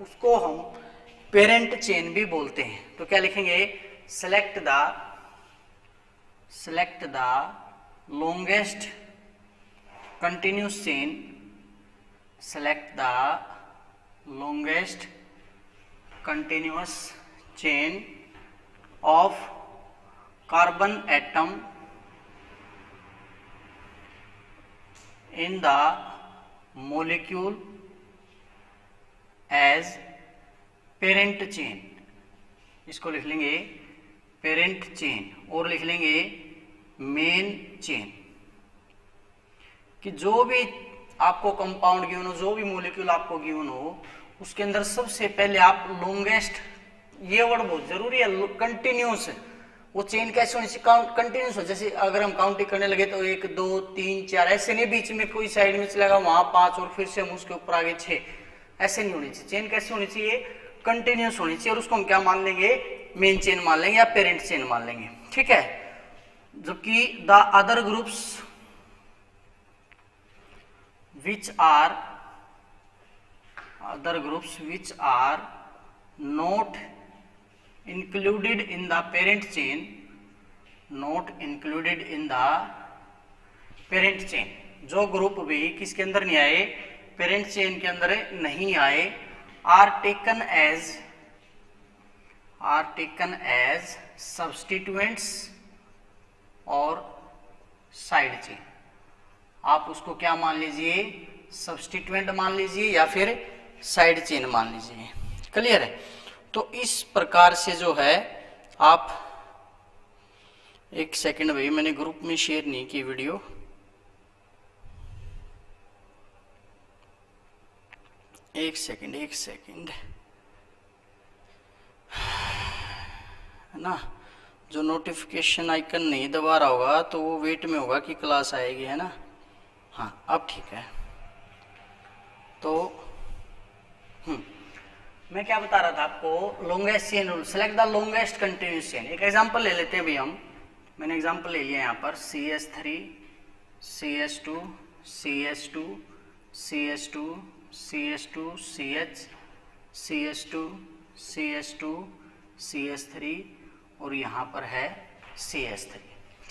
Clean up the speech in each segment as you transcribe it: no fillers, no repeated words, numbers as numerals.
उसको हम parent chain भी बोलते हैं। तो क्या लिखेंगे, select the longest continuous chain, select the longest continuous chain of carbon atom in the molecule as parent chain। इसको लिख लेंगे पेरेंट चेन और लिख लेंगे मेन चेन, कि जो भी आपको कंपाउंड गिवन हो, जो भी मॉलिक्यूल आपको गिवन हो, उसके अंदर सबसे पहले आप लॉन्गेस्ट, ये वर्ड बहुत जरूरी है, कंटिन्यूस। वो चेन कैसे होनी चाहिए, कंटिन्यूस हो। जैसे अगर हम काउंटिंग करने लगे तो 1 2 3 4 ऐसे नहीं, बीच में कोई साइड में चलेगा वहां 5 और फिर से हम उसके ऊपर आगे 6, ऐसे नहीं होनी चाहिए। चेन कैसे होनी चाहिए, कंटिन्यूस होनी चाहिए। और उसको हम क्या मान लेंगे, मेन चेन मान लेंगे या पेरेंट चेन मान लेंगे, ठीक है। जबकि the other groups which are not included in the parent chain, जो ग्रुप भी किसके अंदर नहीं आए, पेरेंट चेन के अंदर नहीं आए, are taken as substituents और साइड चेन। आप उसको क्या मान लीजिए, सब्स्टिट्यूएंट मान लीजिए या फिर साइड चेन मान लीजिए। क्लियर है। तो इस प्रकार से जो है आप, एक सेकंड भाई, मैंने ग्रुप में शेयर नहीं की वीडियो, एक सेकंड है ना। जो नोटिफिकेशन आइकन नहीं दबा रहा होगा तो वो वेट में होगा कि क्लास आएगी, है ना। हाँ अब ठीक है। तो मैं क्या बता रहा था आपको, longest chain rule, select the longest continuous chain. एक एग्जांपल ले लेते हैं भाई हम, मैंने एग्जांपल ले लिया यहाँ पर, CS3 CS2 CS2 CS2 CS2 CH CS2 CS2 CS3 और यहाँ पर है CS3,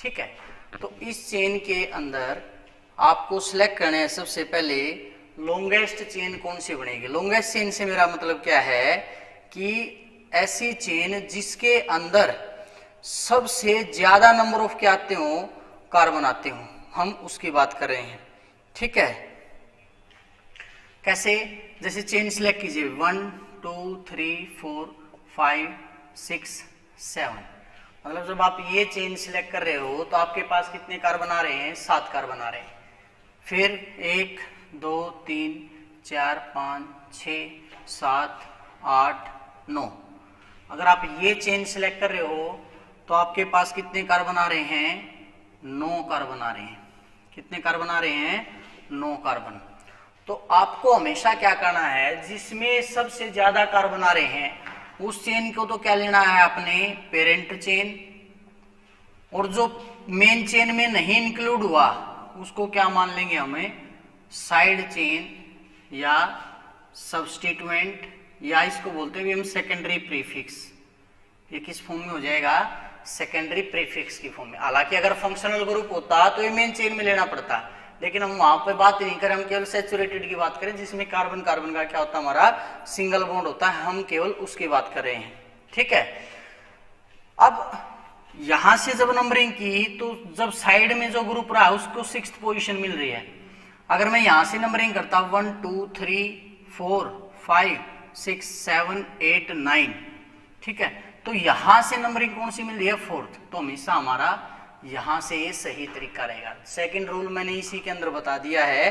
ठीक है। तो इस चेन के अंदर आपको सिलेक्ट करना है सबसे पहले लॉन्गेस्ट चेन कौन सी बनेगी। लॉन्गेस्ट चेन से मेरा मतलब क्या है कि ऐसी चेन जिसके अंदर सबसे ज्यादा नंबर ऑफ क्या आते हो, कार्बन आते हो, हम उसकी बात कर रहे हैं, ठीक है। कैसे, जैसे चेन सिलेक्ट कीजिए 1 2 3 4 5 6 7, मतलब जब आप ये चेन सिलेक्ट कर रहे हो तो आपके पास कितने कार्बन आ रहे हैं, 7 कार्बन आ रहे हैं। फिर 1 2 3 4 5 6 7 8 9, अगर आप ये चेन सिलेक्ट कर रहे हो तो आपके पास कितने कार्बन आ रहे हैं, 9 कार्बन आ रहे हैं। कितने कार्बन आ रहे हैं, 9 कार्बन। तो आपको हमेशा क्या करना है, जिसमें सबसे ज्यादा कार्बन आ रहे हैं उस चेन को तो क्या लेना है आपने, पेरेंट चेन, और जो मेन चेन में नहीं इंक्लूड हुआ उसको क्या मान लेंगे हमें, साइड चेन या सब्स्टिट्यूएंट, या इसको बोलते हैं हम सेकेंडरी प्रीफिक्स। ये किस फॉर्म में हो जाएगा, सेकेंडरी प्रीफिक्स की फॉर्म में। हालांकि अगर फंक्शनल ग्रुप होता तो ये मेन चेन में लेना पड़ता, लेकिन हम वहां पे बात नहीं करें, हम केवल सैचुरेटेड की बात करें जिसमें कार्बन कार्बन का क्या होता है, हमारा सिंगल बॉन्ड होता है, हम केवल उसकी बात कर रहे हैं, ठीक है। अब यहां से जब नंबरिंग की तो जब साइड में जो ग्रुप रहा उसको 6th पोजीशन मिल रही है। अगर मैं यहां से नंबरिंग करता 1 2 3 4 5 6 7 8 9, ठीक है, तो यहां से नंबरिंग कौन सी मिल रही है, 4th। तो हमेशा हमारा यहां से ये सही तरीका रहेगा। सेकंड रूल मैंने इसी के अंदर बता दिया है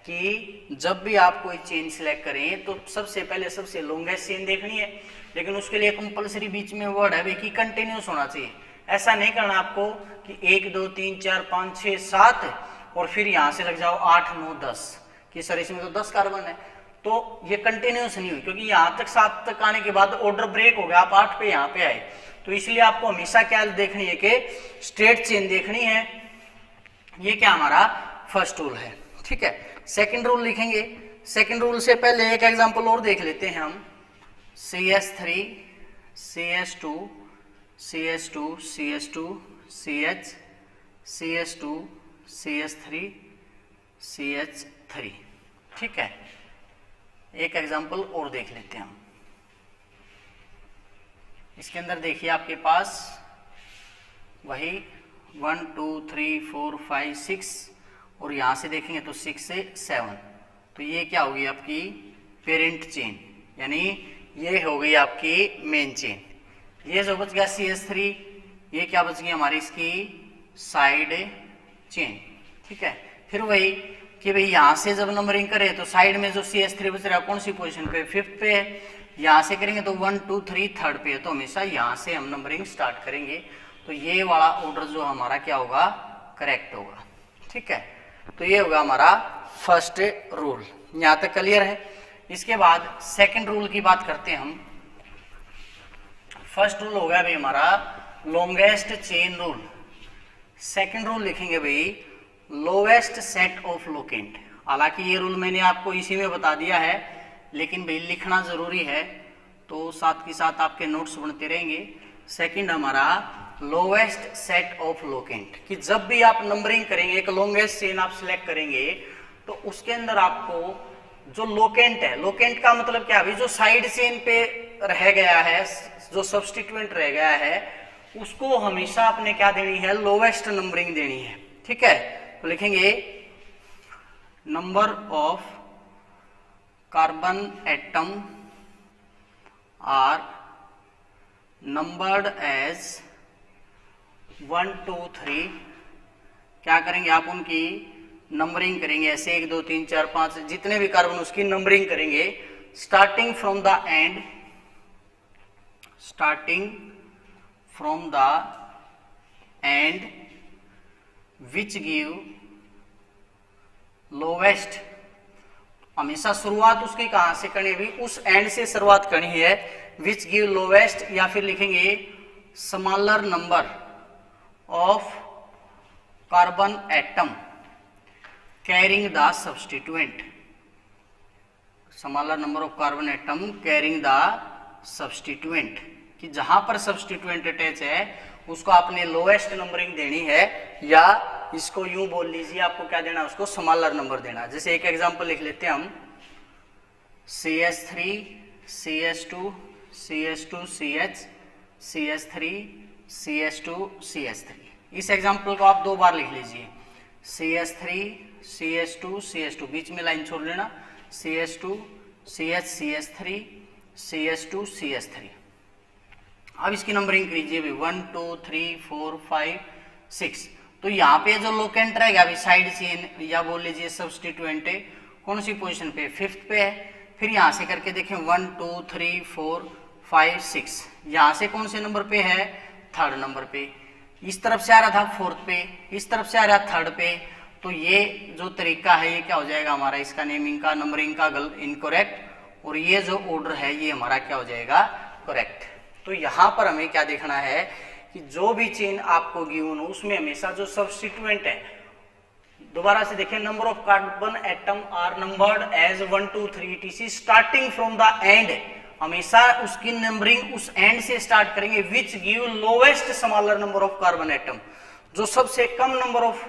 कि जब भी आप कोई चेन सिलेक्ट करें तो सबसे पहले सबसे लॉन्गेस्ट चेन देखनी है, लेकिन उसके लिए कंपलसरी बीच में वर्ड है कि कंटिन्यूस होना चाहिए। ऐसा नहीं करना आपको कि 1 2 3 4 5 6 7 और फिर यहां से लग जाओ 8 9 10 कि सर इसमें तो 10 कार्बन है, तो ये कंटिन्यूस नहीं हुई, क्योंकि यहां तक 7 तक आने के बाद ऑर्डर ब्रेक हो गया, आप 8 पे यहाँ पे आए। तो इसलिए आपको हमेशा क्या देखनी है कि स्ट्रेट चेन देखनी है। ये क्या हमारा फर्स्ट रूल है, ठीक है। सेकंड रूल लिखेंगे। सेकंड रूल से पहले एक एग्जांपल और देख लेते हैं हम। CH3 CH2 CH2 CH2 CH CH2 CH3 CH3। ठीक है, एक एग्जांपल और देख लेते हैं हम। इसके अंदर देखिए आपके पास वही 1 2 3 4 5 6 और यहां से देखेंगे तो 6 से 7, तो ये क्या होगी आपकी पेरेंट चेन, यानी ये हो गई आपकी मेन चेन। ये जो बच गया CH3, ये क्या बच गई हमारी इसकी साइड चेन। ठीक है, फिर वही कि भाई यहां से जब नंबरिंग करें तो साइड में जो CH3 बच रहा है कौन सी पोजीशन पे, 5th पे है। यहां से करेंगे तो 1 2 3 3rd पे है, तो हमेशा यहां से हम नंबरिंग स्टार्ट करेंगे, तो ये वाला ऑर्डर जो हमारा क्या होगा, करेक्ट होगा। ठीक है, तो ये होगा हमारा फर्स्ट रूल। यहां तक क्लियर है। इसके बाद सेकंड रूल की बात करते हैं हम। फर्स्ट रूल हो गया भाई हमारा longest chain rule. Second rule लिखेंगे भाई लोवेस्ट सेट ऑफ लोकेंट। हालांकि ये रूल मैंने आपको इसी में बता दिया है, लेकिन भाई लिखना जरूरी है, तो साथ के साथ आपके नोट्स बनते रहेंगे। सेकंड हमारा लोवेस्ट सेट ऑफ लोकेंट, कि जब भी आप नंबरिंग करेंगे, एक लॉन्गेस्ट चेन आप सिलेक्ट करेंगे, तो उसके अंदर आपको जो लोकेंट है, लोकेंट का मतलब क्या है, जो साइड चेन पे रह गया है, जो सब्स्टिट्यूएंट रह गया है, उसको हमेशा आपने क्या देनी है, लोवेस्ट नंबरिंग देनी है। ठीक है, तो लिखेंगे number of carbon atom are numbered as 1 2 3। क्या करेंगे आप, उनकी नंबरिंग करेंगे ऐसे 1 2 3 4 5 जितने भी कार्बन, उसकी नंबरिंग करेंगे starting from the and, starting from the and which give lowest. हमेशा शुरुआत उसकी कहां से करनी है, उस एंड से शुरुआत करनी है, विच गिव लोवेस्ट, या फिर लिखेंगे smaller number of carbon atom carrying the substituent, smaller number of carbon atom carrying the substituent, कि जहां पर सब्स्टिट्यूएंट अटैच है उसको आपने लोएस्ट नंबरिंग देनी है, या इसको यूं बोल लीजिए आपको क्या देना, उसको स्मॉलर नंबर देना। जैसे एक एग्जांपल लिख लेते हैं हम, CH3 CH2 CH2 CH CH3 CH2 CH3। इस एग्जांपल को आप 2 बार लिख लीजिए, CH3 CH2 CH2, बीच में लाइन छोड़ लेना, CH2 CH CH3 CH2 CH3। अब इसकी नंबरिंग कीजिए 1 2 3 4 5 6। तो यहाँ पे जो लोकेंट रहेगा अभी साइड चेन या बोल लीजिए सब्स्टिट्यूएंट कौन सी पोजीशन पे, 5th पे है। फिर यहाँ से करके देखें 1 2 3 4 5 6, यहाँ से कौन से नंबर पे है, 3rd नंबर पे। इस तरफ से आ रहा था 4th पे, इस तरफ से आ रहा 3rd पे। तो ये जो तरीका है ये क्या हो जाएगा हमारा, इसका नेमिंग का नंबरिंग का इनकरेक्ट, और ये जो ऑर्डर है ये हमारा क्या हो जाएगा, करेक्ट। तो यहाँ पर हमें क्या देखना है कि जो भी चेन आपको गिवन हो उसमें हमेशा जो सब्स्टिट्यूएंट है, दोबारा से देखें, number of carbon atom are numbered as 1 2 3 etc starting from the end, हमेशा उसकी नंबरिंग उस एंड से स्टार्ट करेंगे, which give lowest smaller number of carbon atom, जो सबसे कम नंबर ऑफ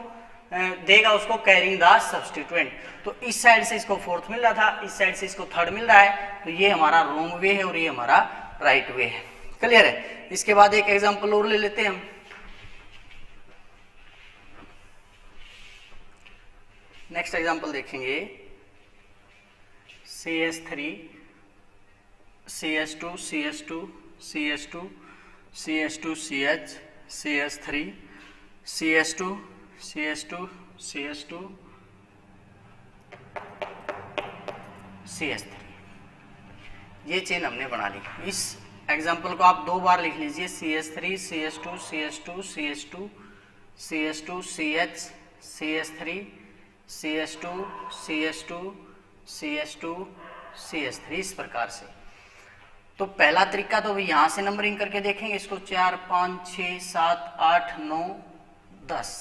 देगा उसको कैरिंग द सब्स्टिट्यूएंट। तो इस साइड से इसको 4th मिल रहा था, इस साइड से इसको 3rd मिल रहा है, तो ये हमारा रॉन्ग वे है और ये हमारा राइट वे है। क्लियर है। इसके बाद एक एग्जांपल और ले लेते हैं हम। नेक्स्ट एग्जांपल देखेंगे, CH3 CH2 CH2 CH2 CH2 CH CH3 CH2 CH2 CH2 CH3, ये चेन हमने बना ली। इस एग्जाम्पल को आप 2 बार लिख लीजिए, CH3 CH2 CH2 CH2 CH2 CH CH3 CH2 CH2 CH2 CH3, इस प्रकार से। तो पहला तरीका तो यहाँ से नंबरिंग करके देखेंगे इसको, 4 5 6 7 8 9 10।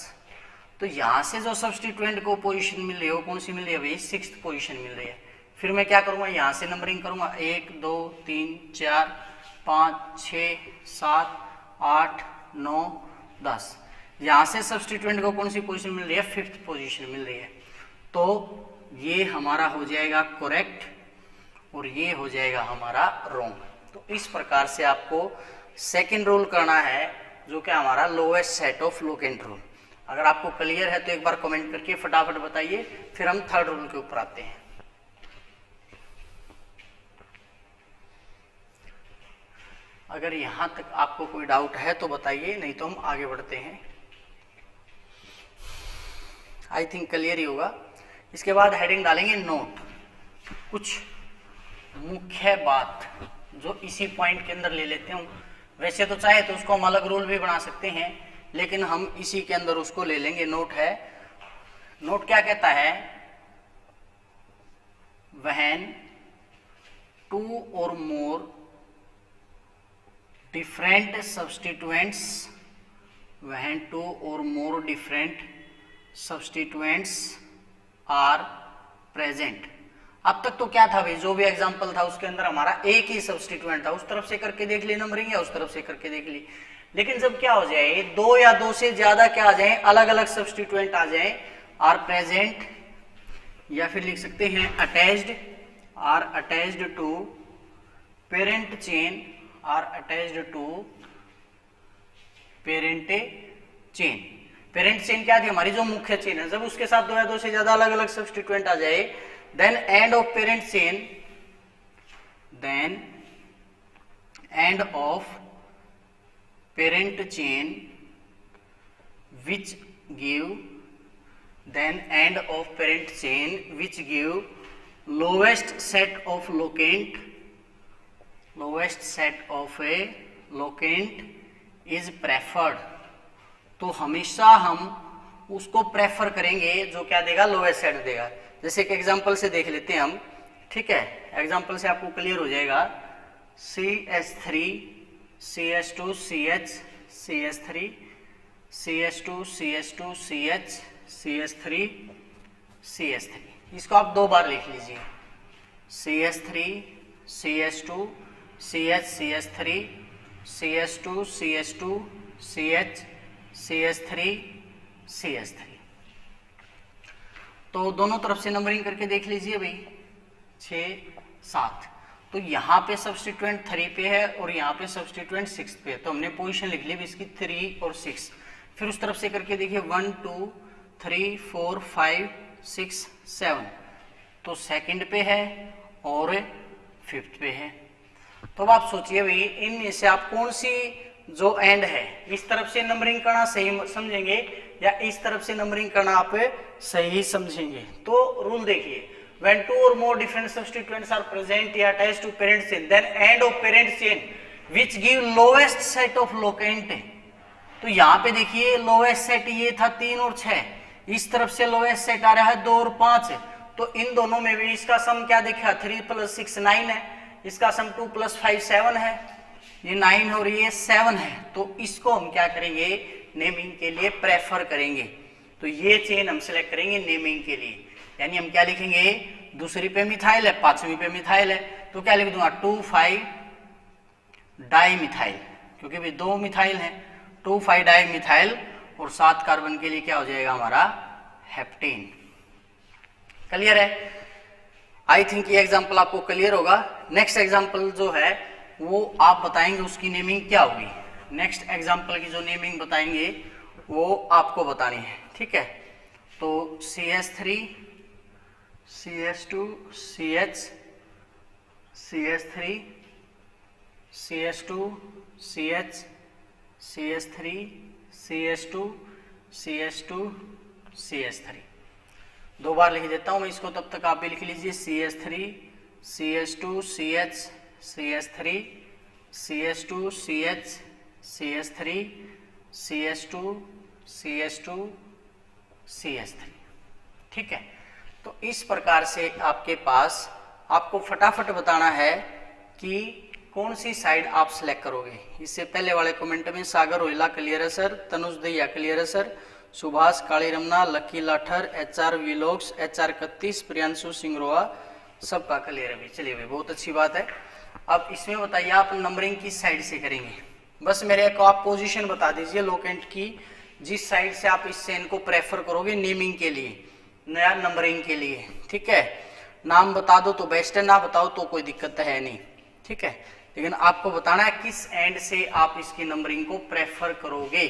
तो यहाँ से जो सब्स्टिट्यूएंट को पोजीशन मिल रही है वो कौन सी मिल रही है भाई, 6th पोजीशन मिल रही है। फिर मैं क्या करूंगा, यहां से नंबरिंग करूंगा 1 2 3 4 5 6 7 8 9 10। यहां से सब्स्टिट्यूएंट को कौन सी पोजीशन मिल रही है, 5th पोजीशन मिल रही है। तो ये हमारा हो जाएगा करेक्ट और ये हो जाएगा हमारा रॉन्ग। तो इस प्रकार से आपको सेकंड रूल करना है, जो कि हमारा lowest set of locant rule. अगर आपको क्लियर है तो एक बार कमेंट करके फटाफट बताइए, फिर हम थर्ड रूल के ऊपर आते हैं। अगर यहां तक आपको कोई डाउट है तो बताइए, नहीं तो हम आगे बढ़ते हैं। आई थिंक क्लियर ही होगा। इसके बाद हेडिंग डालेंगे नोट, कुछ मुख्य बात जो इसी पॉइंट के अंदर ले लेते हूं। वैसे तो चाहे तो उसको हम अलग रूल भी बना सकते हैं, लेकिन हम इसी के अंदर उसको ले लेंगे। नोट है, नोट क्या कहता है, when 2 or more different substituents, when 2 or more different substituents are present। अब तक तो क्या था भाई, जो भी एग्जांपल था उसके अंदर हमारा एक ही सब्स्टिट्यूएंट था, उस तरफ से करके देख ली नंबरिंग, या उस तरफ से करके देख ली। लेकिन जब क्या हो जाए, 2 या 2 से ज्यादा क्या आ जाए, अलग अलग सब्स्टिट्यूएंट आ जाए, आर प्रेजेंट, या फिर लिख सकते हैं attached, are attached to parent chain, are attached to parent chain. Parent chain क्या थी, हमारी जो मुख्य चेन है। जब उसके साथ 2 या 2 से ज्यादा अलग अलग सब्स्टिट्यूएंट आ जाए, then end of parent chain, then end of parent chain which give, then end of parent chain which give lowest set of locant, lowest set of a locant is preferred। तो हमेशा हम उसको prefer करेंगे जो क्या देगा, lowest set देगा। जैसे कि एग्जांपल से देख लेते हैं हम, ठीक है। एग्जांपल से आपको क्लियर हो जाएगा। CH3 CH2 CH CH3 CH2 CH2 CH CH3 CH3। इसको आप 2 बार लिख लीजिए, CH3 CH2 CH CH3 CH2 CH2 CH CH3 CH3। तो दोनों तरफ से नंबरिंग करके देख लीजिए भाई, 6 7। तो यहाँ पे सब्स्टिट्यूएंट 3 पे है और यहाँ पे सब्स्टिट्यूएंट 6 पे है, तो हमने पोजीशन लिख ली इसकी 3 और 6। फिर उस तरफ से करके देखिए 1 2 3 4 5 6 7, तो सेकंड पे है और 5th पे है। तो अब आप सोचिए भाई, इनमें से आप कौन सी जो एंड है, इस तरफ से नंबरिंग करना सही समझेंगे या इस तरफ से नंबरिंग करना आप सही समझेंगे। तो रूल देखिए, when 2 or more different substituents are present या attached to parent chain, then end of parent chain which give lowest set of locant। तो यहाँ पे देखिए लोएस्ट सेट ये था 3 और 6, इस तरफ से लोएस्ट सेट आ रहा है 2 और 5। तो इन दोनों में भी इसका सम क्या देखा, 3 + 6 9 है, इसका सम 2 + 5 7 है, ये 9 और ये 7 है। तो इसको हम क्या करेंगे, नेमिंग के लिए प्रेफर करेंगे। तो ये चेन हम सिलेक्ट करेंगे नेमिंग के लिए, यानी हम क्या लिखेंगे, दूसरी पे मिथाइल है, 5वीं पे मिथाइल है, तो क्या लिख दूंगा 2,5 डाई मिथाइल, क्योंकि भी 2 मिथाइल है, 2,5 डाई मिथाइल, और 7 कार्बन के लिए क्या हो जाएगा हमारा हेप्टेन। क्लियर है? आई थिंक ये एग्जांपल आपको क्लियर होगा। नेक्स्ट एग्जांपल जो है वो आप बताएंगे उसकी नेमिंग क्या होगी। नेक्स्ट एग्जांपल की जो नेमिंग बताएंगे वो आपको बतानी है, ठीक है। तो CH3 CH2 CH CH3 CH2 CH CH3 CH2 CH2 CH3 2 बार लिख देता हूं मैं इसको, तब तक आप भी लिख लीजिए CH3 CH2 CH CH3 CH2 CH CH3 CH2 CH2 CH3, ठीक है। तो इस प्रकार से आपके पास आपको फटाफट बताना है कि कौन सी साइड आप सिलेक्ट करोगे। इससे पहले वाले कमेंट में सागर ओइला क्लियर है सर, तनुज दैया क्लियर है सर, सुभाष काली रमना, लकी लाठर, HR विलोक्स, HR 31, प्रियांशु सिंगरोआ, सबका क्लियर है भाई। चलिए भाई बहुत अच्छी बात है। अब इसमें बताइए आप नंबरिंग किस साइड से करेंगे, बस मेरे को आप पोजीशन बता दीजिए लोकेंट की, जिस साइड से आप इस चेन को प्रेफर करोगे नेमिंग के लिए, नया नंबरिंग के लिए। ठीक है, नाम बता दो तो बेस्ट है, ना बताओ तो कोई दिक्कत है नहीं। ठीक है, लेकिन आपको बताना है किस एंड से आप इसकी नंबरिंग को प्रेफर करोगे।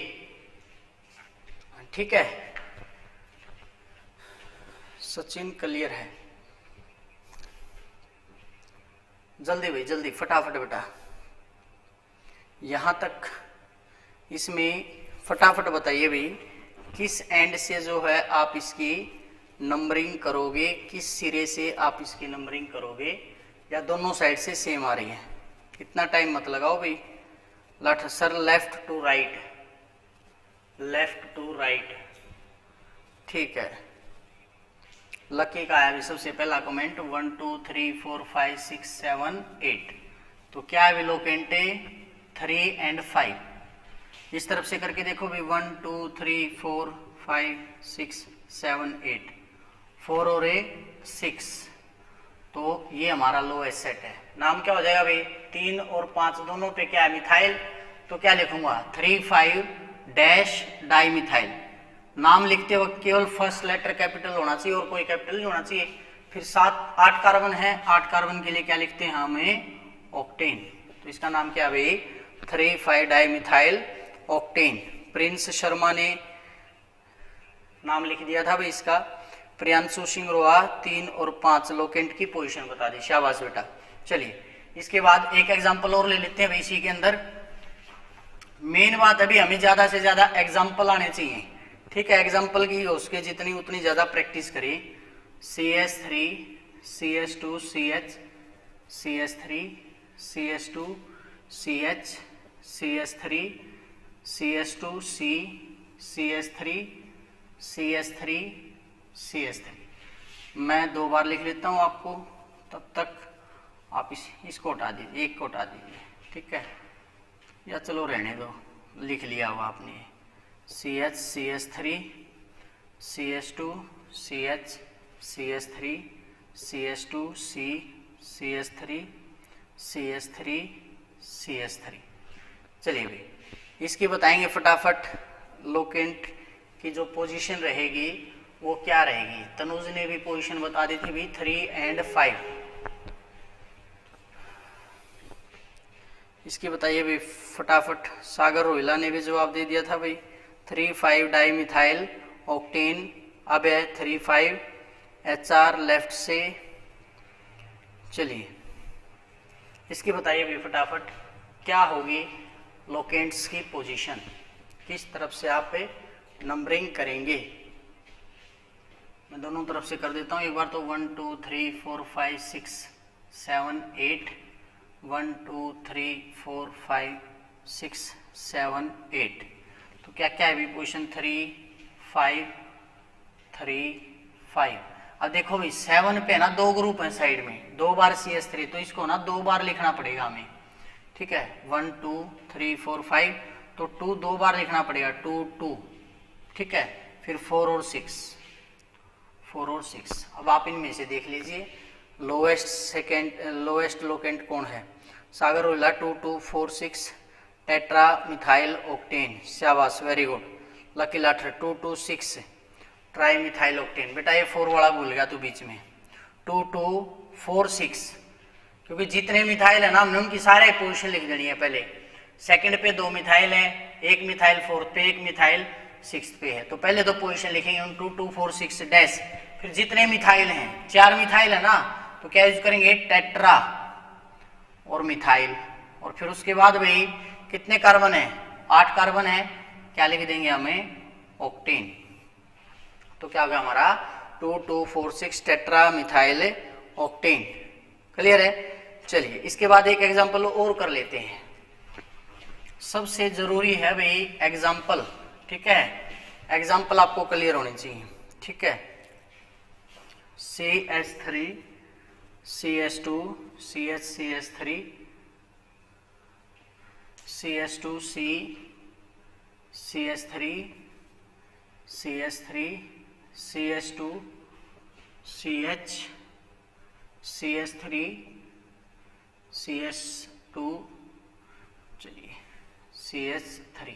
ठीक है, सचिन क्लियर है? जल्दी भाई जल्दी, फटाफट बेटा, यहां तक इसमें फटाफट बताइए भाई किस एंड से जो है आप इसकी नंबरिंग करोगे, किस सिरे से आप इसकी नंबरिंग करोगे, या दोनों साइड से सेम आ रही है। इतना टाइम मत लगाओ भाई। लट sir left to right, left to right. ठीक है, लकी का है अभी सबसे पहला कमेंट 1 2 3 4 5 6 7 8। तो क्या है लोकेंट 3 एंड 5। इस तरफ से करके देखो भी 1 2 3 4 5 6 7 8, 4 और 6। तो ये हमारा लोएस्ट सेट है। नाम क्या हो जाएगा भाई, 3 और 5 दोनों पे क्या है मिथाइल, तो क्या लिखूंगा 3 5 डैश डाई मिथाइल। नाम लिखते वक्त केवल फर्स्ट लेटर कैपिटल होना चाहिए और कोई कैपिटल नहीं होना चाहिए। फिर 8 कार्बन है, 8 कार्बन के लिए क्या लिखते हैं हमें ऑक्टेन। तो इसका नाम क्या है भाई 3 5 di methyl octane. Prince Sharma ने नाम लिख दिया था भाई इसका। प्रियांशु सिंह रोहा 3 और 5 लोकेंट की पोजीशन बता दी, शाबाश बेटा। चलिए इसके बाद एक एग्जांपल और ले लेते हैं भाई इसी के अंदर। मेन बात अभी हमें ज्यादा से ज्यादा एग्जांपल आने चाहिए। ठीक है, एग्जांपल की उसके जितनी उतनी ज्यादा प्रैक्टिस करिए। CH3 CH2 CH CH3 CH2 CH CH3 CH2 C CH3 CH3 CH3। मैं 2 बार लिख लेता हूं आपको, तब तक आप इसको हटा दीजिए, एक को हटा दीजिए। ठीक है, या चलो रहने दो, लिख लिया हुआ आपने। CH CH3 CH2 CH CH3 CH2 C CH3 CH3 CH3। चलिए भाई इसकी बताएंगे फटाफट। लोकेंट की जो पोजीशन रहेगी वो क्या रहेगी। तनुज ने भी पोजीशन बता दी थी भाई 3 एंड 5। इसकी बताइए भाई फटाफट। सागर रोहिला ने भी जवाब दे दिया था भाई 3 5 डाई मिथाइल ऑक्टेन। अब है 3 5 HR लेफ्ट से। चलिए इसकी बताइए भाई फटाफट क्या होगी लोकेंट्स की पोजीशन, किस तरफ से आप नंबरिंग करेंगे। मैं दोनों तरफ से कर देता हूं एक बार। तो 1 2 3 4 5 6 7 8, 1 2 3 4 5 6 7 8। तो क्या क्या है भी पोजीशन 3 5 3 5। अब देखो भाई 7 पे ना 2 ग्रुप है साइड में, 2 बार CH3, तो इसको ना 2 बार लिखना पड़ेगा हमें। ठीक है, 1 2 3 4 5, तो 2 2 बार लिखना पड़ेगा, 2 2। ठीक है, फिर 4 और 6, 4 और 6। अब आप इनमें से देख लीजिए लोएस्ट लोकेंट कौन है। Sagar Rohila 2 2 4 6 tetra methyl octane, शाबाश very good. Lucky Lather 2 2 6 tri methyl octane. बेटा ये 4 वाला भूल गया तू बीच में। 2 2 4 6, क्योंकि जितने मिथाइल है ना हमने उनकी सारे पोजीशन लिख देनी है पहले। सेकंड पे 2 मिथाइल है, एक मिथाइल 4th पे, एक मिथाइल 6th पे है। तो पहले तो पोजीशन लिखेंगे उन 2 2 4 6 डैश। फिर जितने मिथाइल हैं, 4 मिथाइल है ना, तो क्या यूज करेंगे टेट्रा और मिथाइल। और फिर उसके बाद भाई कितने कार्बन है, 8 कार्बन है, क्या लिख देंगे हमें ऑक्टेन। तो क्या होगा हमारा 2 2 4 6 टेट्रा मिथाइल ऑक्टेन। क्लियर है। चलिए इसके बाद एक एग्जांपल और कर लेते हैं। सबसे जरूरी है भाई एग्जांपल। ठीक है, एग्जांपल आपको क्लियर होनी चाहिए। ठीक है, CH3 CH2 CH CH3 CH2 C CH3 CH3 CH2 CH CH3 CH2, चलिए CH3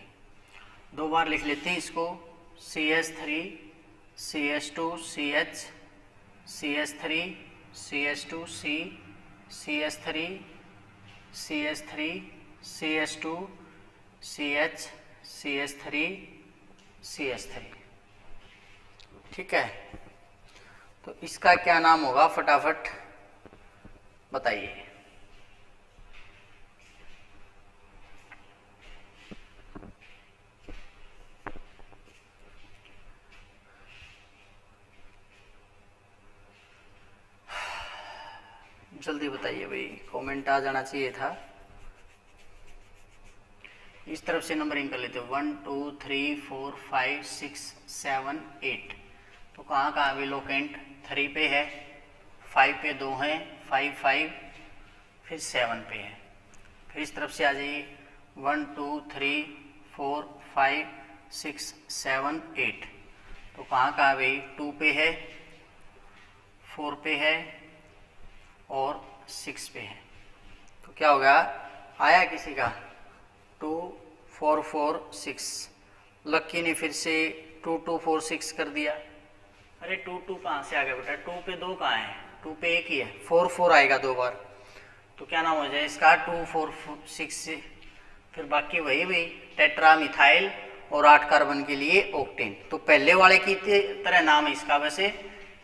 दो बार लिख लेते हैं इसको, CH3 CH2 CH, CH3 CH2 C, CH3 CH3 CH2 CH, CH3 CH3। ठीक है, तो इसका क्या नाम होगा फटाफट बताइए। जल्दी बताइए भाई, कमेंट आ जाना चाहिए था। इस तरफ से नंबरिंग कर लेते हैं 1 2 3 4 5 6 7 8। तो कहाँ कहाँ अभी लोकेंट 3 पे है, 5 पे 2 हैं, 5 5 फिर 7 पे है। फिर इस तरफ से आ जाइए 1 2 3 4 5 6 7 8। तो कहाँ कहाँ भाई 2 पे है, 4 पे है और 6 पे है। तो क्या होगा, आया किसी का 2 4 4 6, लक्की ने फिर से 2 2 4 6 कर दिया। अरे 2 2 कहाँ से आ गया बेटा, 2 पे 2 कहाँ है, 2 पे 1 ही है, 4 4 आएगा 2 बार। तो क्या नाम हो जाए इसका 2 4 6 से, फिर बाकी वही भाई टेट्रा मिथाइल और 8 कार्बन के लिए ऑक्टेन। तो पहले वाले की तरह नाम है इसका, वैसे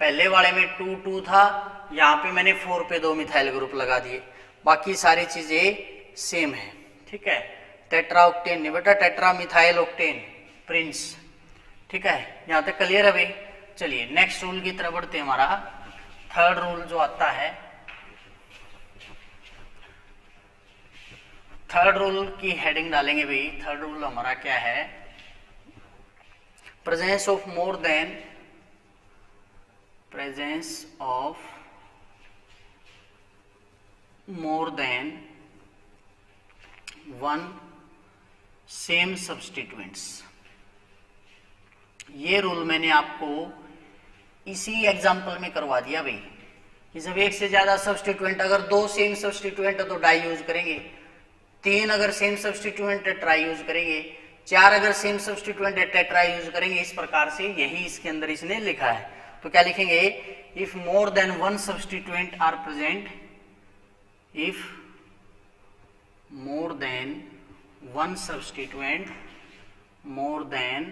पहले वाले में 2 2 था, यहाँ पे मैंने 4 पे 2 मिथाइल ग्रुप लगा दिए, बाकी सारी चीजें सेम है। ठीक है, टेट्रा ऑक्टेन नहीं बेटा, टेट्रा मिथाइल ऑक्टेन प्रिंस। ठीक है, यहाँ तक क्लियर है भाई। चलिए नेक्स्ट रूल की तरफ बढ़ते हैं। हमारा थर्ड रूल जो आता है, थर्ड रूल की हेडिंग डालेंगे भाई। थर्ड रूल हमारा क्या है, presence of more than, presence of more than one same substituents। ये रूल मैंने आपको इसी एग्जांपल में करवा दिया भाई कि जब एक से ज्यादा सब्स्टिट्यूएंट, अगर 2 सेम सब्स्टिट्यूएंट है तो डाई यूज करेंगे, 3 अगर सेम सब्स्टिट्यूएंट है ट्राई यूज करेंगे, 4 अगर सेम सब्स्टिट्यूएंट है टेट्रा यूज करेंगे। इस प्रकार से यही इसके अंदर इसने लिखा है। तो क्या लिखेंगे, if more than 1 substituent are present, if more than 1 substituent, more than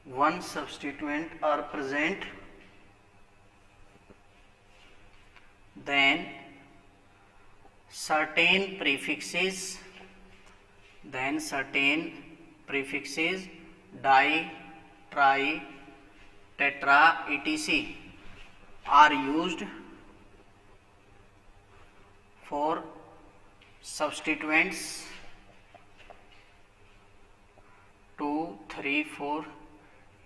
1 substituent are present, then certain prefixes, di, tri, tetra, etc. are used for substituents 2, 3, 4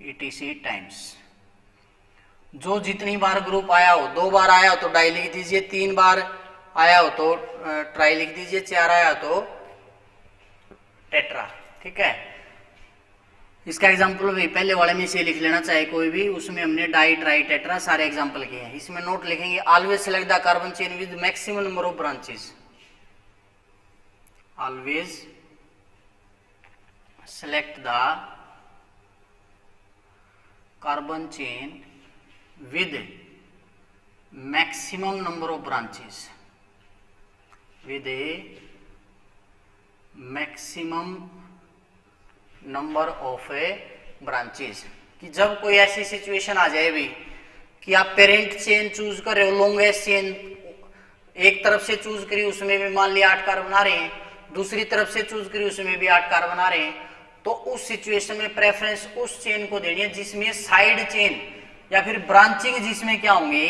etc times। जो जितनी बार ग्रुप आया हो, 2 बार आया हो तो डाई लिख दीजिए, 3 बार आया हो तो ट्राई लिख दीजिए, 4 आया हो तो टेट्रा। ठीक है, इसका एग्जांपल भी पहले वाले में से लिख लेना चाहे कोई भी, उसमें हमने डाई ट्राई टेट्रा सारे एग्जांपल किए हैं। इसमें नोट लिखेंगे, always select the carbon chain with maximum number of branches, always select the carbon chain with maximum number of branches, with a maximum number of branches। कि जब कोई ऐसी situation आ जाए भी कि आप पेरेंट चेन चूज कर रहे हो, लॉन्गेस्ट चेन एक तरफ से चूज करी, उसमें भी मान लिया 8 कार्बन आ रहे हैं, दूसरी तरफ से चूज करी उसमें भी 8 कार्बन आ रहे हैं, तो उस सिचुएशन में प्रेफरेंस उस चेन को देनी है जिसमें साइड चेन या फिर ब्रांचिंग जिसमें क्या होंगे,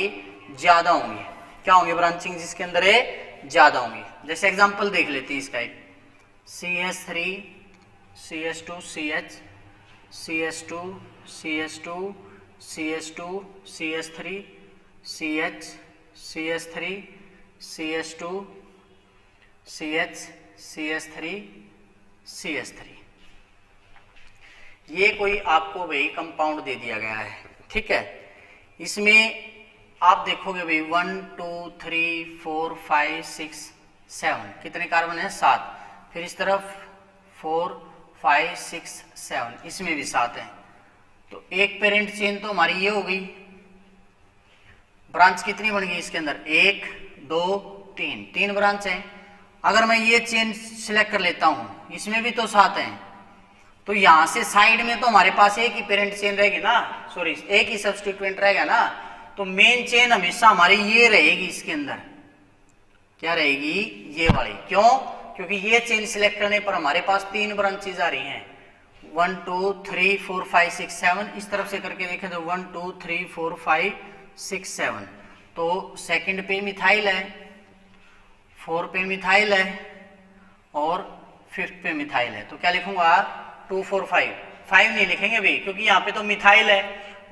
ज्यादा होंगे। क्या होंगे, ब्रांचिंग जिसके अंदर है ज्यादा होंगे। जैसे एग्जांपल देख लेते हैं इसका, एक CH3 CH2 CH, CH2 CH2 CH2 CH3 CH, CH3 CH2 CH, CH3 CH3। ये कोई आपको भाई कंपाउंड दे दिया गया है। ठीक है, इसमें आप देखोगे भाई 1 2 3 4 5 6 7 कितने कार्बन है 7। फिर इस तरफ 4 5 6 7 इसमें भी 7 है। तो एक पेरेंट चेन तो हमारी ये हो गई। ब्रांच कितनी बन गई इसके अंदर 1 2 3 3 ब्रांच है। अगर मैं ये चेन सिलेक्ट कर लेता हूं इसमें भी तो 7 है, तो यहां से साइड में तो हमारे पास एक ही पेरेंट चेन रहेगी ना, सॉरी एक ही सब्स्टिट्यूएंट रहेगा ना। तो मेन चेन हमेशा हमारी ये रहेगी, इसके अंदर क्या रहेगी ये वाली। क्यों? क्योंकि ये चेन सिलेक्ट करने पर हमारे पास 3 ब्रांचेज आ रही हैं 1 2 3 4 5 6 7। इस तरफ से करके देखें तो 1 2 3 4 5 6 7। तो सेकंड पे मिथाइल है, 4 पे मिथाइल है और 5th पे मिथाइल है। तो क्या लिखूंगा 2 4 5 5 नहीं लिखेंगे भी, क्योंकि यहाँ पे तो मिथाइल है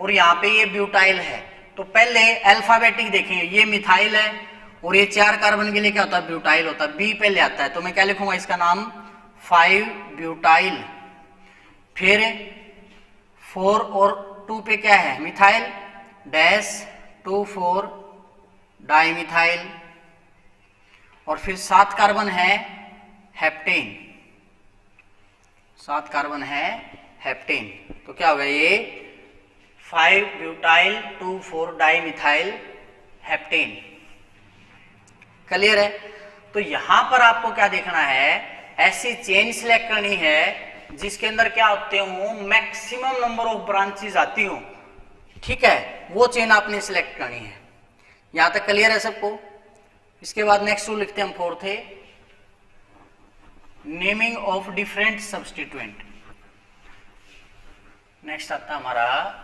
और यहाँ पे ये ब्यूटाइल है। तो पहले अल्फाबेटिक देखेंगे, ये मिथाइल है और ये 4 कार्बन के लिए क्या होता है ब्यूटाइल होता है, बी पहले आता है। तो मैं क्या लिखूंगा इसका नाम 5 ब्यूटाइल। फिर 4 और 2 पे क्या है मिथाइल डैश 2 4 डाइमिथाइल। और फिर 7 कार्बन है हेप्टेन, 7 कार्बन है हेप्टेन। तो क्या होगा ये 5 ब्यूटाइल 2 4 डाइमिथाइल हेप्टेन। क्लियर है? तो यहां पर आपको क्या देखना है, ऐसी चेन सिलेक्ट करनी है जिसके अंदर क्या होते हो मैक्सिमम नंबर ऑफ ब्रांचेस आती हो। ठीक है, वो चेन आपने सिलेक्ट करनी है। यहां तक क्लियर है सबको? इसके बाद नेक्स्ट रूल लिखते हैं हम 4th है naming of different substituent. Next आता हमारा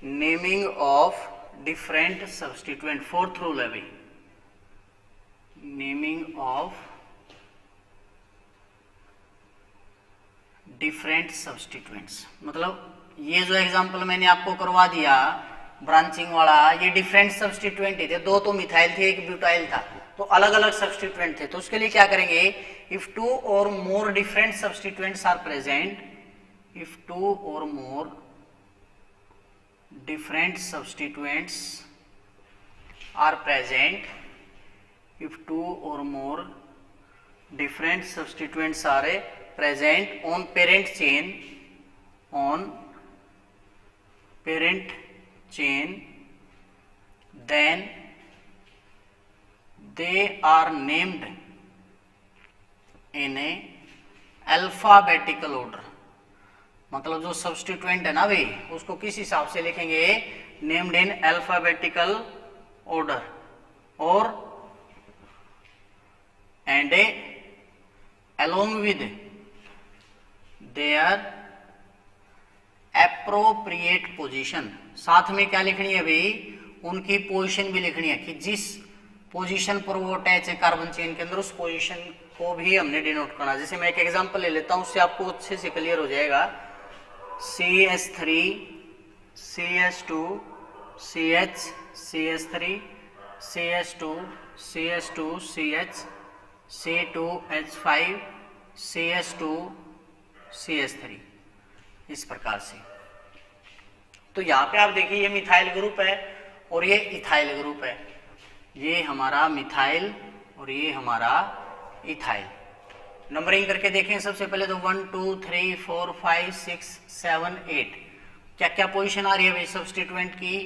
naming of different substituent. 4th rule है भाई, नेमिंग ऑफ डिफरेंट सब्स्टिट्यूएंट्स। मतलब ये जो एग्जांपल मैंने आपको करवा दिया ब्रांचिंग वाला, ये डिफरेंट सब्स्टिट्यूएंट थे, 2 तो मिथाइल थे 1 ब्यूटाइल था, तो अलग अलग सब्स्टिट्यूएंट थे। तो उसके लिए क्या करेंगे, इफ 2 और more different substituents are present, if 2 और मोर different substituents are present, if 2 or more different substituents are present on parent chain, on parent chain, then they are named in a alphabetical order। मतलब जो substituent है ना भाई उसको किस हिसाब से लिखेंगे, नेम्ड इन अल्फाबेटिकल ऑर्डर और and along with their appropriate position. साथ में क्या लिखनी है भाई, उनकी पोजीशन भी लिखनी है कि जिस पोजीशन पर वो अटैच है कार्बन चेन के अंदर उस पोजीशन को भी हमने डिनोट करना। जैसे मैं एक एग्जांपल ले लेता हूं, उससे आपको अच्छे से क्लियर हो जाएगा। CH3 CH2 CH CH3 CH2 CH2 CH C2H5 CH2 CH3 इस प्रकार से। तो यहाँ पे आप देखिए ये मिथाइल ग्रुप है और ये इथाइल ग्रुप है, ये हमारा मिथाइल और ये हमारा इथाइल। नंबरिंग करके देखें सबसे पहले तो 1 2 3 4 5 6 7 8 क्या क्या पोजीशन आ रही है भाई सब्स्टिट्यूएंट की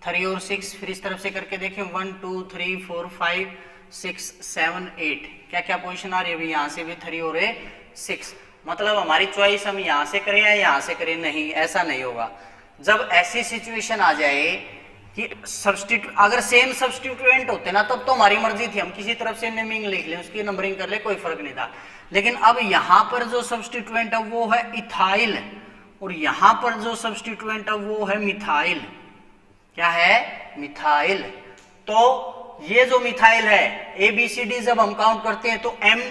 3 और 6। फिर इस तरफ से करके देखें 1 2 3 4 5 6 7 8 क्या क्या पोजीशन आ रही है भाई, यहाँ से भी 3 और 6। मतलब हमारी चॉइस हम यहाँ से करें या यहाँ से करें, नहीं ऐसा नहीं होगा। जब ऐसी सिचुएशन आ जाए कि अगर सेम सब्स्टिट्यूएंट होते ना तब तो हमारी मर्जी थी, हम किसी तरफ से नेमिंग लिख लें उसकी नंबरिंग कर ले कोई फर्क नहीं था। लेकिन अब यहां पर जो सब्स्टिट्यूएंट है वो है इथाइल और यहां पर जो सब्स्टिट्यूएंट है वो है मिथाइल। क्या है मिथाइल। तो ये जो मिथाइल है ABCD जब हम काउंट करते हैं तो M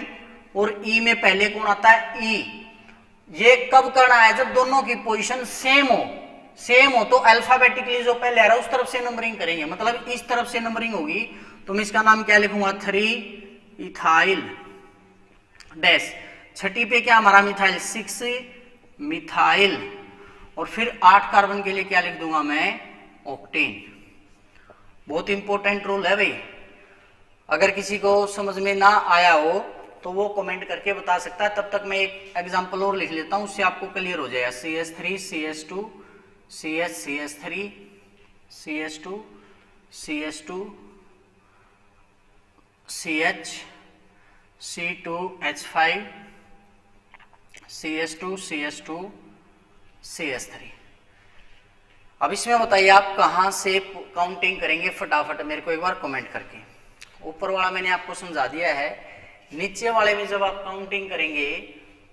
और E में पहले कौन आता है E। ये कब करना है, जब दोनों की पोजीशन सेम हो तो अल्फाबेटिकली जो पहले आ रहा है उस तरफ से नंबरिंग करेंगे। मतलब इस तरफ से नंबरिंग होगी तो मैं इसका नाम क्या लिखूंगा 3 इथाइल डैश। छठी पे क्या हमारा मिथाइल 6 मिथाइल और फिर 8 कार्बन के लिए क्या लिख दूंगा मैं, ऑक्टेन। बहुत इंपॉर्टेंट रूल है भाई, अगर किसी को समझ में ना आया हो तो वो कमेंट करके बता सकता है। तब तक मैं एक एग्जांपल और लिख लेता हूं, उससे आपको क्लियर हो जाएगा। CH3 CH2 CH CH3 CH2 CH2 CH C2H5 CH2 CH2 CH3। अब इसमें बताइए आप कहां से काउंटिंग करेंगे, फटाफट मेरे को एक बार कमेंट करके। ऊपर वाला मैंने आपको समझा दिया है, नीचे वाले में जब आप काउंटिंग करेंगे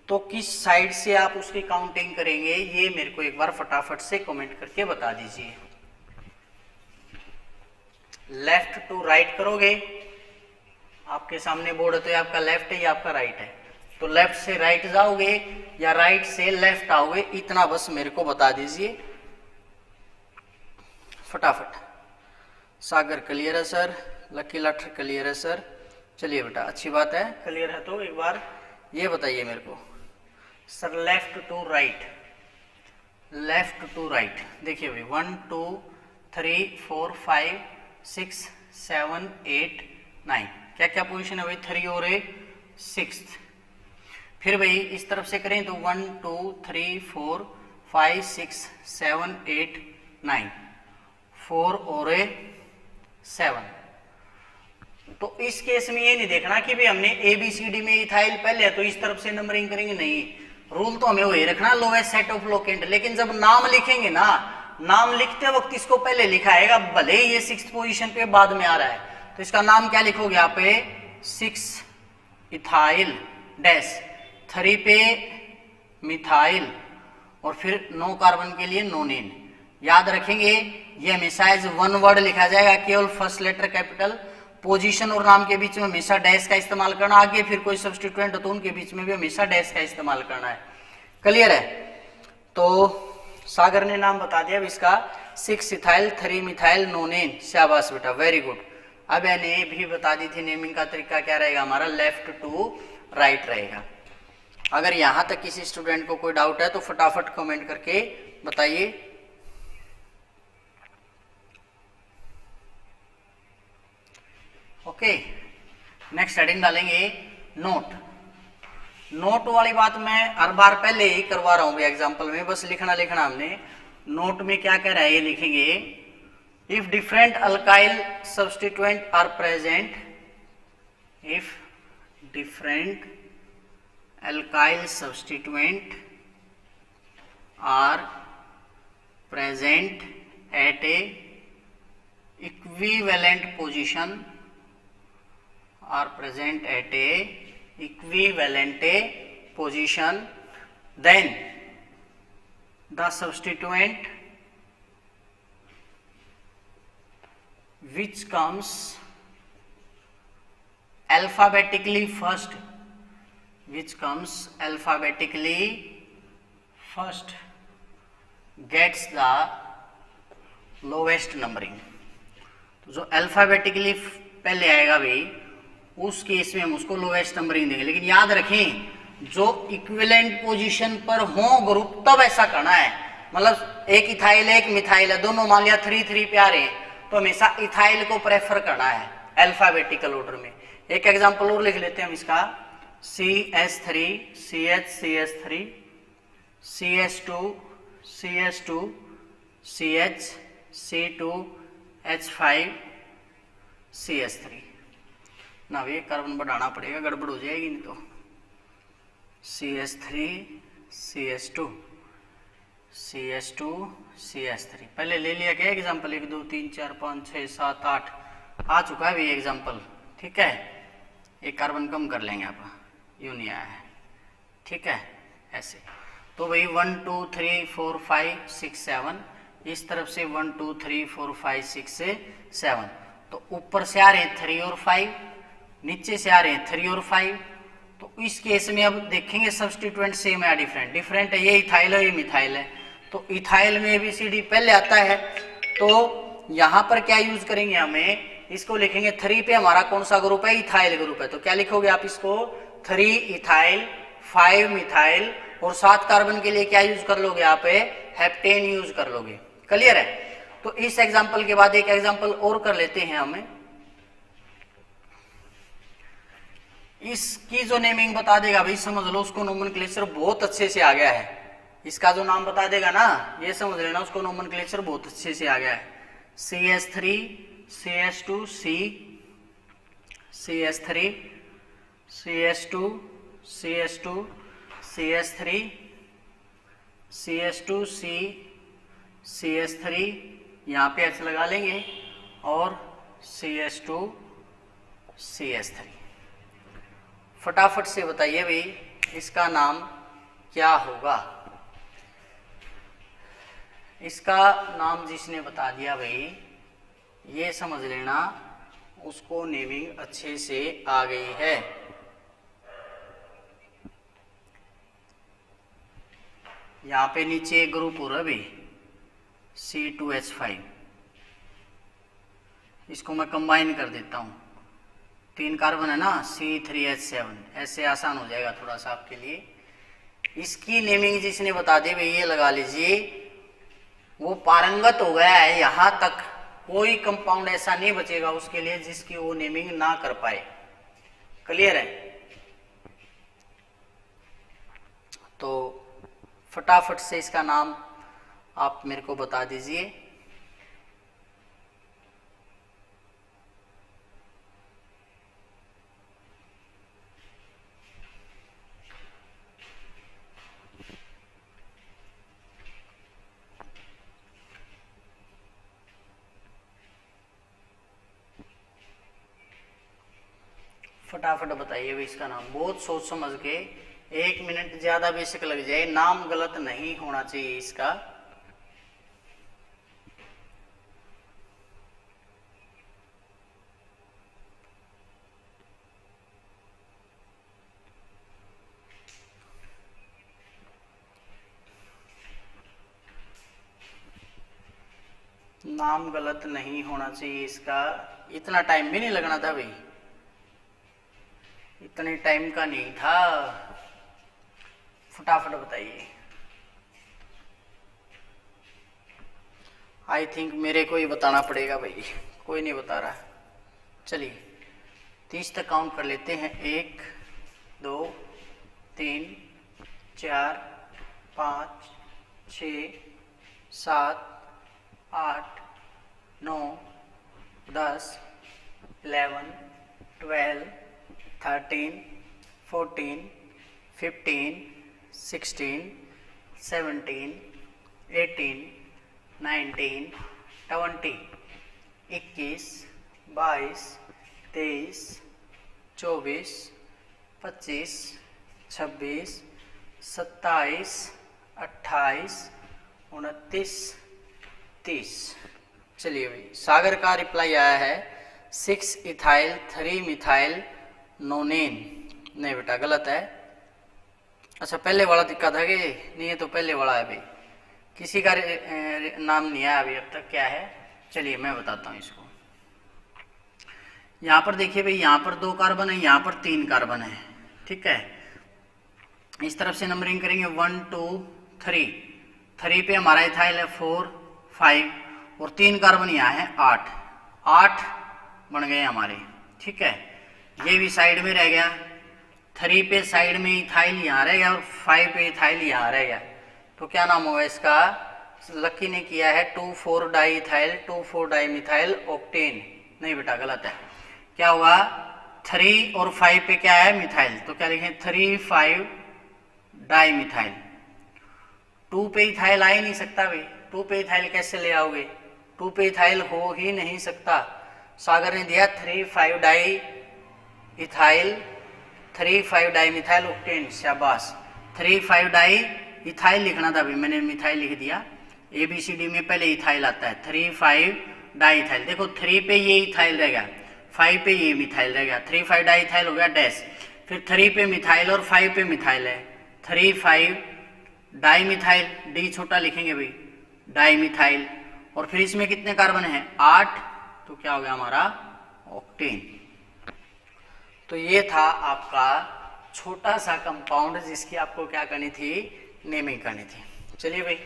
तो किस साइड से आप उसकी काउंटिंग करेंगे, ये मेरे को एक बार फटाफट से कमेंट करके बता दीजिए। लेफ्ट टू राइट करोगे, आपके सामने बोर्ड है तो ये आपका लेफ्ट है, ये आपका राइट है, तो लेफ्ट से राइट जाओगे या राइट से लेफ्ट आओगे, इतना बस मेरे को बता दीजिए फटाफट। सागर क्लियर है सर, लकी लठ क्लियर है सर, चलिए बेटा अच्छी बात है, क्लियर है तो एक बार ये बताइए मेरे को sir. Left to right, left to right देखिए भाई 1 2 3 4 5 6 7 8 9, क्या क्या पोजीशन है भाई, 3 और 6। फिर भाई इस तरफ से करें तो 1 2 3 4 5 6 7 8 9, 4 और 7। तो इस केस में ये नहीं देखना कि भाई हमने ABCD में इथाइल पहले है तो इस तरफ से नंबरिंग करेंगे, नहीं, रूल तो हमें वही रखना लोएस्ट सेट ऑफ लोकेंट। लेकिन जब नाम लिखेंगे ना, नाम लिखते वक्त इसको पहले लिखा आएगा, भले ही ये 6th पोजीशन पे बाद में आ रहा है, तो इसका नाम क्या लिखोगे आप, 6 इथाइल डैश, 3 पे मिथाइल और फिर 9 कार्बन के लिए नोनिन। याद रखेंगे ये हमेशा एज वन वर्ड लिखा जाएगा, केवल फर्स्ट लेटर कैपिटल। पोजीशन और नाम के बीच में हमेशा डैश का इस्तेमाल करना, आगे फिर कोई सब्स्टिट्यूएंट हो तो उनके बीच में भी हमेशा डैश का इस्तेमाल करना है। क्लियर है? तो सागर ने नाम बता दिया इसका, 6 इथाइल 3 मिथाइल नोनेन। शाबाश बेटा, वेरी गुड। अब मैंने भी बता दी थी नेमिंग का तरीका क्या रहेगा हमारा, लेफ्ट टू राइट रहेगा। अगर यहां तक किसी स्टूडेंट को कोई डाउट है तो फटाफट कमेंट करके बताइए। ओके, नेक्स्ट हेडिंग डालेंगे नोट। नोट वाली बात मैं हर बार पहले ही करवा रहा हूं एग्जाम्पल में, बस लिखना हमने। नोट में क्या कह रहा है ये लिखेंगे, if different alkyl substituent are present, if different alkyl substituent are present at a equivalent position, are present at a equivalent position, then the substituent which comes alphabetically first, gets the lowest numbering। तो जो alphabetically पहले आएगा भाई उस case में हम उसको lowest numbering देंगे। लेकिन याद रखें जो इक्विवेलेंट पोजीशन पर हो ग्रुप तब ऐसा करना है। मतलब एक इथाइल एक मिथाइल है, दोनों मान लिया 3 पे आ रहे हैं तो हमेशा इथाइल को प्रेफर करना है अल्फाबेटिकल ऑर्डर में। एक एग्जांपल और लिख लेते हैं हम इसका, CH3 CH CH3 CH2 CH2 CH C2H5 CH3 ना, ये कार्बन बढ़ाना पड़ेगा, गड़बड़ हो जाएगी नहीं तो। CH3 CH2 CH2 CH3 पहले ले लिया क्या एग्जांपल, 1 2 3 4 5 6 7 8 आ चुका है भी एग्जांपल, ठीक है। एक कार्बन कम कर लेंगे आप, यूं नहीं आया है, ठीक है ऐसे। तो भाई 1 2 3 4 5 6 7, इस तरफ से 1 2 3 4 5 6 से 7, तो ऊपर से आ रहे हैं 3 और 5, नीचे से आ रहे हैं 3 और 5। तो इस केस में अब देखेंगे सब्स्टिट्यूएंट सेम है डिफरेंट, डिफरेंट है, ये इथाइल है ये मिथाइल है, तो इथाइल में ABCD पहले आता है। तो यहां पर क्या यूज करेंगे हमें, इसको लिखेंगे 3 पे हमारा कौन सा ग्रुप है, इथाइल ग्रुप है, तो क्या लिखोगे आप इसको 3 इथाइल 5 मिथाइल और 7 कार्बन के लिए क्या यूज कर लोगे यहाँ पे, हेप्टेन यूज कर लोगे। क्लियर है। तो इस एग्जाम्पल के बाद एक एग्जाम्पल और कर लेते हैं हमें। इसकी जो नेमिंग बता देगा भाई समझ लो उसको नोमेनक्लेचर बहुत अच्छे से आ गया है। इसका जो नाम बता देगा ना ये समझ लेना उसको नोमेनक्लेचर बहुत अच्छे से आ गया है। CH3 CH2 C CH3 CH2 CH2 CH3 CH2 C CH3 यहाँ पे H लगा लेंगे और CH2 CH3। फटाफट से बताइए भाई इसका नाम क्या होगा। इसका नाम जिसने बता दिया भाई ये समझ लेना उसको नेमिंग अच्छे से आ गई है। यहाँ पे नीचे एक ग्रुप हो रहा है भाई C2H5, इसको मैं कंबाइन कर देता हूँ। 3 कार्बन है ना C3H7, ऐसे आसान हो जाएगा थोड़ा सा आपके लिए। इसकी नेमिंग जिसने बता दी भाई ये लगा लीजिए वो पारंगत हो गया है। यहां तक कोई कंपाउंड ऐसा नहीं बचेगा उसके लिए जिसकी वो नेमिंग ना कर पाए। क्लियर है। तो फटाफट से इसका नाम आप मेरे को बता दीजिए। फटाफट बताइए भाई इसका नाम। बहुत सोच समझ के, 1 मिनट ज्यादा बेशक लग जाए, नाम गलत नहीं होना चाहिए इसका। नाम गलत नहीं होना चाहिए इसका। इतना टाइम भी नहीं लगना था भाई, इतने टाइम का नहीं था। फटाफट बताइए। आई थिंक मेरे को ही बताना पड़ेगा भाई, कोई नहीं बता रहा। चलिए 30 तक काउंट कर लेते हैं। 1 2 3 4 5 6 7 8 9 10 11 12 13 14 15 16 17 18 19 20 21 22 23 24 25 26 27 28 29 30। चलिए भाई सागर का रिप्लाई आया है 6 इथाइल 3 मिथाइल नोनेन। नहीं बेटा गलत है। अच्छा पहले वाला दिक्कत है कि नहीं, ये तो पहले वाला है भाई, किसी का नाम नहीं आया अभी अब तक। क्या है चलिए मैं बताता हूँ इसको। यहाँ पर देखिए भाई यहाँ पर 2 कार्बन है, यहाँ पर 3 कार्बन है। ठीक है, इस तरफ से नंबरिंग करेंगे 1 2 3। 3 पे हमारा इथाइल है 4 5 और 3 कार्बन यहाँ है 8 बन गए हमारे। ठीक है, ये भी साइड में रह गया। 3 पे साइड में इथाइल यहाँ रह गया और 5 पे इथाइल यहाँ रह गया। तो क्या नाम होगा इसका? लकी ने किया है 2,4 di ethyl 2,4 di methyl octane. नहीं बेटा गलत है। क्या होगा? 3 और 5 पे क्या है? मिथाइल। तो क्या लिखें? 3,5 डाई मिथाइल। 2 पे इथाइल आ ही नहीं सकता भाई। 2 पे इथाइल कैसे ले आओगे? 2 पे इथाइल हो ही नहीं सकता। सागर ने दिया 3,5 di ethyl 3,5 di methyl octane. शाबाश। 3,5 डाई इथाइल लिखना था अभी, मैंने मिथाइल लिख दिया। ABCD में पहले इथाइल आता है। 3,5 डाई इथाइल। देखो 3 पे ये इथाइल रह गया, 5 पे ये मिथाइल रह गया। 3,5 डाई इथाइल हो गया डैश। फिर 3 पे मिथाइल और 5 पे मिथाइल है। 3,5 डाई मिथाइल, डी छोटा लिखेंगे भाई, डाई मिथाइल। और फिर इसमें कितने कार्बन है? 8। तो क्या हो गया हमारा? ऑक्टेन। तो ये था आपका छोटा सा कंपाउंड जिसकी आपको क्या करनी थी, नेमिंग करनी थी। चलिए भाई,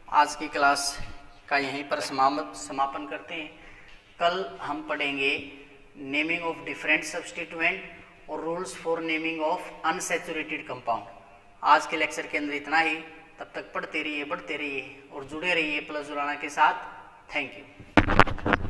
आज की क्लास का यहीं पर समापन करते हैं। कल हम पढ़ेंगे नेमिंग ऑफ डिफरेंट सब्स्टिट्यूएंट और rules for naming of unsaturated compound. आज के लेक्चर के अंदर इतना ही। तब तक पढ़ते रहिए, बढ़ते रहिए और जुड़े रहिए प्लस जुड़ाना के साथ। Thank you.